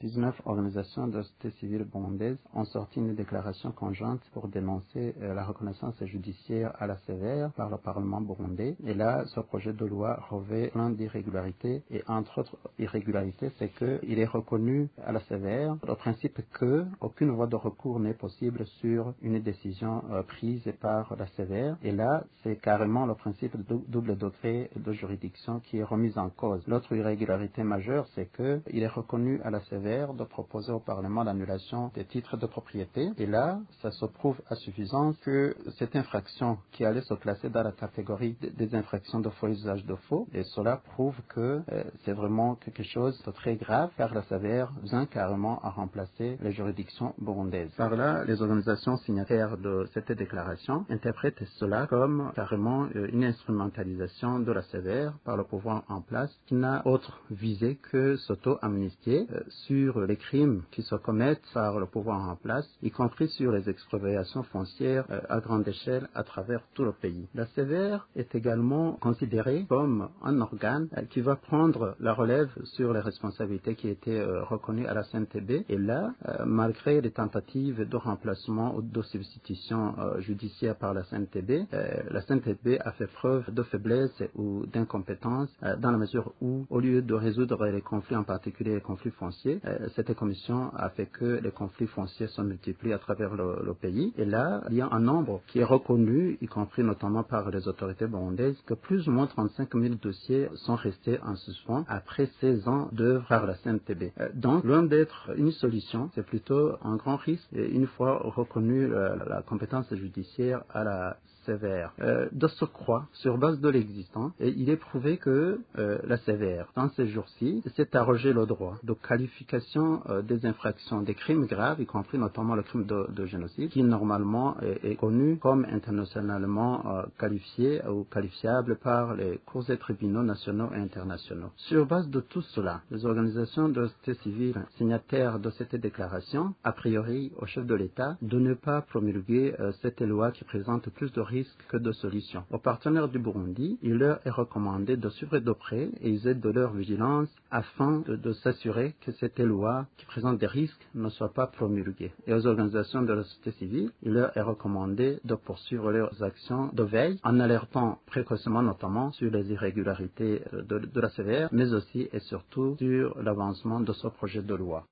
19 organisations de société civile burundaises ont sorti une déclaration conjointe pour dénoncer la reconnaissance judiciaire à la sévère par le Parlement burundais. Et là, ce projet de loi revêt plein d'irrégularités. Et entre autres irrégularités, c'est qu'il est reconnu à la sévère le principe que aucune voie de recours n'est possible sur une décision prise par la sévère. Et là, c'est carrément le principe de double degré de juridiction qui est remis en cause. L'autre irrégularité majeure, c'est qu'il est reconnu à la sévère de proposer au Parlement l'annulation des titres de propriété. Et là, ça se prouve à suffisance que cette infraction qui allait se classer dans la catégorie des infractions de faux usage de faux, et cela prouve que c'est vraiment quelque chose de très grave, car la sévère vient carrément à remplacer les juridictions burundaises. Par là, les organisations signataires de cette déclaration interprètent cela comme carrément une instrumentalisation de la sévère par le pouvoir en place qui n'a autre visée que s'auto-amnistier sur les crimes qui se commettent par le pouvoir en place, y compris sur les expropriations foncières à grande échelle à travers tout le pays. La sévère est également considérée comme un organe qui va prendre la relève sur les responsabilités qui étaient reconnues à la CNTB. Et là, malgré les tentatives de remplacement ou de substitution judiciaire par la CNTB a fait preuve de faiblesse ou d'incompétence dans la mesure où, au lieu de résoudre les conflits, en particulier les conflits fonciers, cette commission a fait que les conflits fonciers se multiplient à travers le pays. Et là, il y a un nombre qui est reconnu, y compris notamment par les autorités burundaises, que plus ou moins 35 000 dossiers sont restés en suspens après 16 ans d'œuvre par la CNTB. Donc, loin d'être une solution, c'est plutôt un grand risque, et une fois reconnue la compétence judiciaire à la sévère. De surcroît, sur base de l'existant, et il est prouvé que la sévère, dans ces jours-ci, s'est arrogé le droit de qualification des infractions, des crimes graves, y compris notamment le crime de génocide, qui normalement est connu comme internationalement qualifié ou qualifiable par les cours et tribunaux nationaux et internationaux. Sur base de tout cela, les organisations de société civile signataires de cette déclaration, a priori au chef de l'État, de ne pas promulguer cette loi qui présente plus de risques que de solutions. Aux partenaires du Burundi, il leur est recommandé de suivre de près et user de leur vigilance afin de s'assurer que cette loi qui présente des risques ne soit pas promulguée. Et aux organisations de la société civile, il leur est recommandé de poursuivre leurs actions de veille en alertant précocement notamment sur les irrégularités de la sévère, mais aussi et surtout sur l'avancement de ce projet de loi.